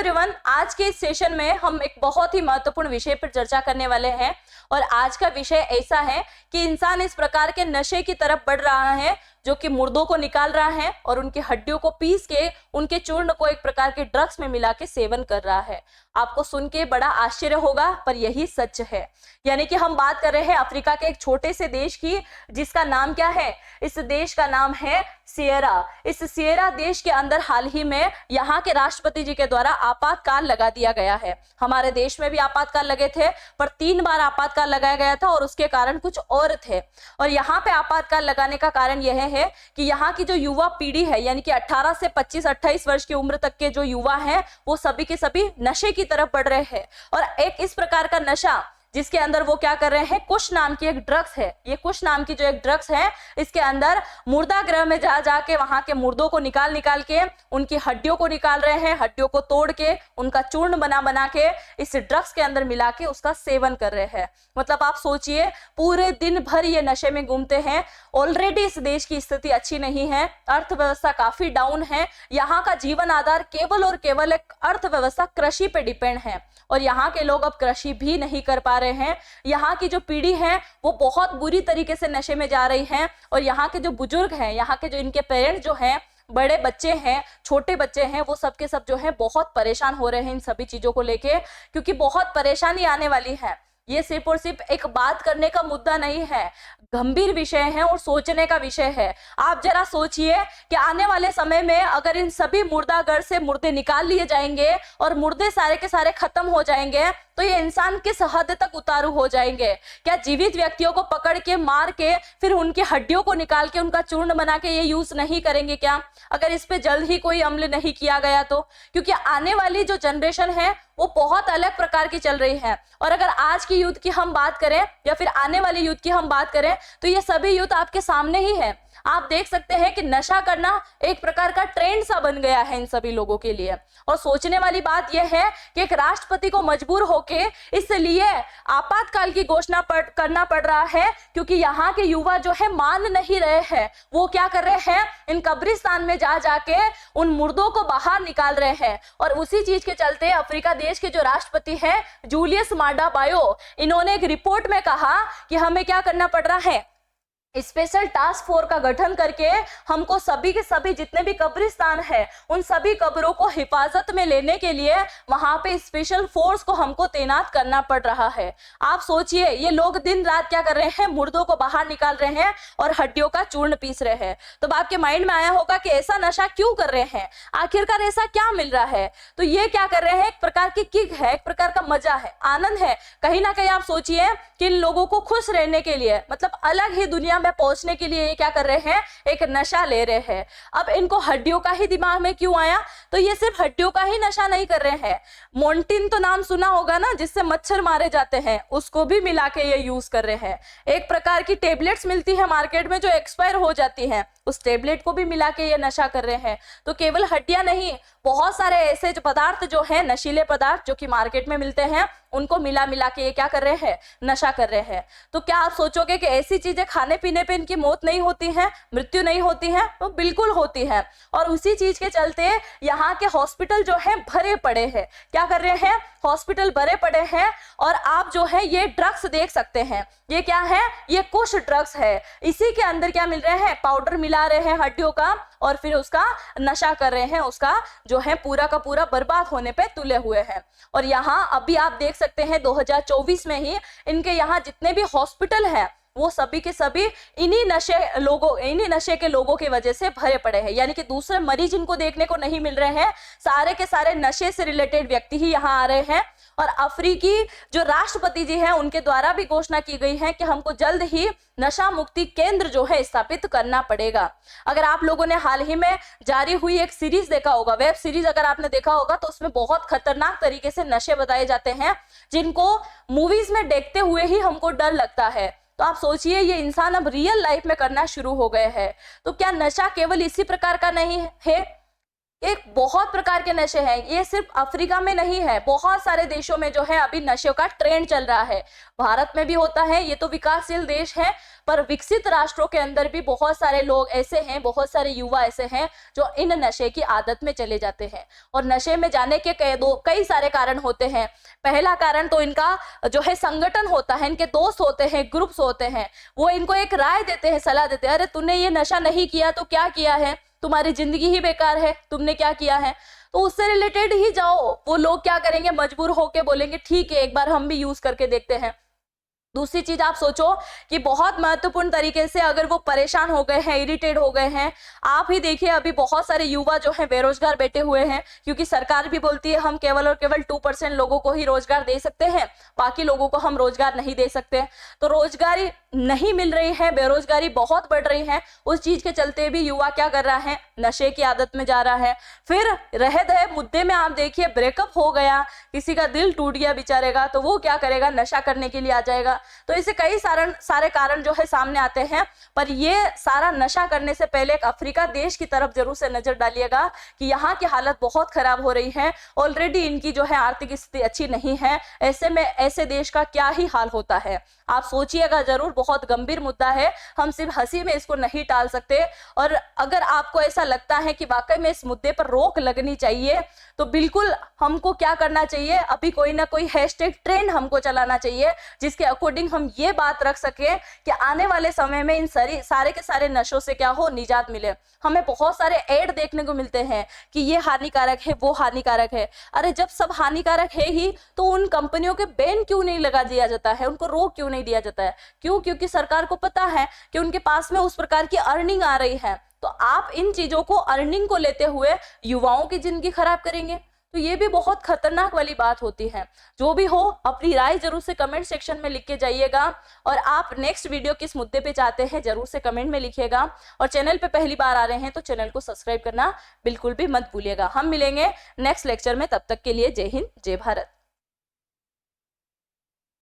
Everyone, आज के इस सेशन में हम एक बहुत ही महत्वपूर्ण विषय पर चर्चा करने वाले हैं और आज का विषय ऐसा है कि इंसान इस प्रकार के नशे की तरफ बढ़ रहा है जो कि मुर्दों को निकाल रहा है और उनकी हड्डियों को पीस के उनके चूर्ण को एक प्रकार के ड्रग्स में मिला के सेवन कर रहा है। आपको सुन के बड़ा आश्चर्य होगा पर यही सच है। यानी कि हम बात कर रहे हैं अफ्रीका के एक छोटे से देश की, जिसका नाम क्या है? इस देश का नाम है सिएरा। इस सिएरा देश के अंदर हाल ही में यहाँ के राष्ट्रपति जी के द्वारा आपातकाल लगा दिया गया है। हमारे देश में भी आपातकाल लगे थे पर 3 बार आपातकाल लगाया गया था और उसके कारण कुछ और थे। और यहाँ पे आपातकाल लगाने का कारण यह है कि यहाँ की जो युवा पीढ़ी है, यानी कि 18 से 25-28 वर्ष की उम्र तक के जो युवा हैं वो सभी के सभी नशे की तरफ बढ़ रहे हैं। और एक इस प्रकार का नशा जिसके अंदर वो क्या कर रहे हैं, कुश नाम की एक ड्रग्स है। ये कुश नाम की जो एक ड्रग्स है, इसके अंदर मुर्दा ग्रह में जा जाके वहां के मुर्दों को निकाल के उनकी हड्डियों को निकाल रहे हैं, हड्डियों को तोड़ के उनका चूर्ण बना के इस ड्रग्स के अंदर मिला के उसका सेवन कर रहे हैं। मतलब आप सोचिए, पूरे दिन भर ये नशे में घूमते हैं। ऑलरेडी इस देश की स्थिति अच्छी नहीं है, अर्थव्यवस्था काफी डाउन है। यहाँ का जीवन आधार केवल और केवल एक अर्थव्यवस्था कृषि पे डिपेंड है और यहाँ के लोग अब कृषि भी नहीं कर पा रहे हैं। यहाँ की जो पीढ़ी है वो बहुत बुरी तरीके से नशे में जा रही है और यहाँ के जो बुजुर्ग हैं, यहाँ के जो इनके पेरेंट्स जो हैं, बड़े बच्चे हैं, छोटे बच्चे हैं, वो सब के सब जो है बहुत परेशान हो रहे हैं इन सभी चीजों को लेके, क्योंकि बहुत परेशानी आने वाली है। ये सिर्फ और सिर्फ एक बात करने का मुद्दा नहीं है, गंभीर विषय है और सोचने का विषय है। आप जरा सोचिए कि आने वाले समय में अगर इन सभी मुर्दाघर से मुर्दे निकाल लिए जाएंगे और मुर्दे सारे के सारे खत्म हो जाएंगे तो ये इंसान किस हद तक उतारू हो जाएंगे। क्या जीवित व्यक्तियों को पकड़ के मार के फिर उनकी हड्डियों को निकाल के उनका चूर्ण बना के ये यूज नहीं करेंगे क्या, अगर इस पे जल्द ही कोई अमल नहीं किया गया तो? क्योंकि आने वाली जो जनरेशन है वो बहुत अलग प्रकार की चल रही है। और अगर आज की यूथ की हम बात करें या फिर आने वाली यूथ की हम बात करें तो ये सभी यूथ आपके सामने ही है। आप देख सकते हैं कि नशा करना एक प्रकार का ट्रेंड सा बन गया है इन सभी लोगों के लिए। और सोचने वाली बात यह है कि एक राष्ट्रपति को मजबूर होके इसलिए आपातकाल की घोषणा करना पड़ रहा है क्योंकि यहाँ के युवा जो है मान नहीं रहे हैं। वो क्या कर रहे हैं, इन कब्रिस्तान में जा जाके उन मुर्दों को बाहर निकाल रहे हैं। और उसी चीज के चलते अफ्रीका देश के जो राष्ट्रपति हैं जूलियस माडा बायो, इन्होंने एक रिपोर्ट में कहा कि हमें क्या करना पड़ रहा है, स्पेशल टास्क फोर्स का गठन करके हमको सभी के सभी जितने भी कब्रिस्तान है उन सभी कब्रों को हिफाजत में लेने के लिए वहां पे स्पेशल फोर्स को हमको तैनात करना पड़ रहा है। आप सोचिए, ये लोग दिन रात क्या कर रहे हैं, मुर्दों को बाहर निकाल रहे हैं और हड्डियों का चूर्ण पीस रहे हैं। तो आपके माइंड में आया होगा कि ऐसा नशा क्यों कर रहे हैं, आखिरकार ऐसा क्या मिल रहा है? तो ये क्या कर रहे हैं, एक प्रकार की किक है, एक प्रकार का मजा है, आनंद है। कहीं ना कहीं आप सोचिए कि इन लोगों को खुश रहने के लिए, मतलब अलग ही दुनिया पहुंचने के लिए ये क्या कर रहे हैं, एक नशा ले रहे हैं। अब इनको हड्डियों का ही दिमाग में क्यों आया? तो ये सिर्फ हड्डियों का ही नशा नहीं कर रहे हैं, मोन्टिन तो नाम सुना होगा ना, जिससे मच्छर मारे जाते हैं, उसको भी मिला के ये यूज कर रहे हैं। एक प्रकार की टेबलेट्स मिलती है मार्केट में जो एक्सपायर हो जाती हैं, उस टेबलेट को भी मिला के ये नशा कर रहे हैं। तो केवल हड्डियां नहीं, बहुत सारे ऐसे जो पदार्थ जो है, नशीले पदार्थ जो कि मार्केट में मिलते हैं, उनको मिला के ये क्या कर रहे हैं, नशा कर रहे हैं। तो क्या आप सोचोगे कि ऐसी चीजें खाने पीने पे इनकी मौत नहीं होती है, मृत्यु नहीं होती है? तो बिल्कुल होती है। और उसी चीज के चलते यहाँ के हॉस्पिटल जो है भरे पड़े हैं। क्या कर रहे हैं, हॉस्पिटल भरे पड़े हैं। और आप जो है ये ड्रग्स देख सकते हैं, ये क्या है, ये कुछ ड्रग्स है। इसी के अंदर क्या मिल रहे हैं, पाउडर मिला रहे हैं हड्डियों का और फिर उसका नशा कर रहे हैं, उसका जो है पूरा का पूरा बर्बाद होने पे तुले हुए हैं। और यहाँ अभी आप देख सकते हैं 2024 में ही इनके यहाँ जितने भी हॉस्पिटल हैं वो सभी के सभी इन्हीं नशे के लोगों की वजह से भरे पड़े हैं। यानी कि दूसरे मरीज इनको देखने को नहीं मिल रहे हैं, सारे के सारे नशे से रिलेटेड व्यक्ति ही यहाँ आ रहे हैं। और अफ्रीकी जो राष्ट्रपति जी हैं उनके द्वारा भी घोषणा की गई है कि हमको जल्द ही नशा मुक्ति केंद्र जो है स्थापित करना पड़ेगा। अगर आप लोगों ने हाल ही में जारी हुई एक सीरीज देखा होगा, वेब सीरीज अगर आपने देखा होगा, तो उसमें बहुत खतरनाक तरीके से नशे बताए जाते हैं जिनको मूवीज में देखते हुए ही हमको डर लगता है। तो आप सोचिए, ये इंसान अब रियल लाइफ में करना शुरू हो गए हैं। तो क्या नशा केवल इसी प्रकार का नहीं है? एक बहुत प्रकार के नशे हैं, ये सिर्फ अफ्रीका में नहीं है, बहुत सारे देशों में जो है अभी नशे का ट्रेंड चल रहा है। भारत में भी होता है, ये तो विकासशील देश है, पर विकसित राष्ट्रों के अंदर भी बहुत सारे लोग ऐसे हैं, बहुत सारे युवा ऐसे हैं जो इन नशे की आदत में चले जाते हैं। और नशे में जाने के कई सारे कारण होते हैं। पहला कारण तो इनका जो है संगठन होता है, इनके दोस्त होते हैं, ग्रुप्स होते हैं, वो इनको एक राय देते हैं, सलाह देते हैं, अरे तूने ये नशा नहीं किया तो क्या किया है, तुम्हारी जिंदगी ही बेकार है, तुमने क्या किया है। तो उससे रिलेटेड ही जाओ। वो लोग क्या करेंगे, मजबूर होके बोलेंगे ठीक है एक बार हम भी यूज करके देखते हैं। दूसरी चीज आप सोचो कि बहुत महत्वपूर्ण तरीके से अगर वो परेशान हो गए हैं, इरिटेट हो गए हैं, आप ही देखिए अभी बहुत सारे युवा जो हैं बेरोजगार बैठे हुए हैं, क्योंकि सरकार भी बोलती है हम केवल और केवल 2% लोगों को ही रोजगार दे सकते हैं, बाकी लोगों को हम रोजगार नहीं दे सकते। तो रोजगारी नहीं मिल रही है, बेरोजगारी बहुत बढ़ रही है, उस चीज के चलते भी युवा क्या कर रहा है, नशे की आदत में जा रहा है। फिर रह दे मुद्दे में आप देखिए ब्रेकअप हो गया, किसी का दिल टूट गया बेचारे, तो वो क्या करेगा, नशा करने के लिए आ जाएगा। तो इससे कई सारे कारण जो है सामने आते हैं। पर ये सारा नशा करने से पहले एक अफ्रीका देश की तरफ जरूर से नजर डालिएगा कि यहाँ की हालत बहुत खराब हो रही है, ऑलरेडी इनकी जो है आर्थिक स्थिति अच्छी नहीं है। ऐसे में ऐसे देश का क्या ही हाल होता है, आप सोचिएगा जरूर। बहुत गंभीर मुद्दा है, हम सिर्फ हंसी में इसको नहीं टाल सकते। और अगर आपको ऐसा लगता है कि वाकई में इस मुद्दे पर रोक लगनी चाहिए, तो बिल्कुल हमको क्या करना चाहिए, अभी कोई ना कोई हैशटैग ट्रेंड हमको चलाना चाहिए, जिसके अकॉर्डिंग हम ये बात रख सके कि आने वाले समय में इन सारे के सारे नशों से क्या हो, निजात मिले। हमें बहुत सारे ऐड देखने को मिलते हैं कि ये हानिकारक है, वो हानिकारक है। अरे जब सब हानिकारक है ही तो उन कंपनियों के बैन क्यों नहीं लगा दिया जाता है, उनको रोक क्यों नहीं दिया जाता है? क्यों? क्योंकि सरकार को पता है कि उनके पास में उस प्रकार की अर्निंग आ रही है। तो आप इन चीजों को, अर्निंग को लेते हुए युवाओं की जिंदगी खराब करेंगे, तो ये भी बहुत खतरनाक वाली बात होती है। जो भी हो, अपनी राय जरूर से कमेंट सेक्शन में लिख के जाइएगा। और आप नेक्स्ट वीडियो किस मुद्दे पे चाहते हैं जरूर से कमेंट में लिखिएगा। और चैनल पे पहली बार आ रहे हैं तो चैनल को सब्सक्राइब करना बिल्कुल भी मत भूलिएगा। हम मिलेंगे नेक्स्ट लेक्चर में, तब तक के लिए जय हिंद, जय भारत।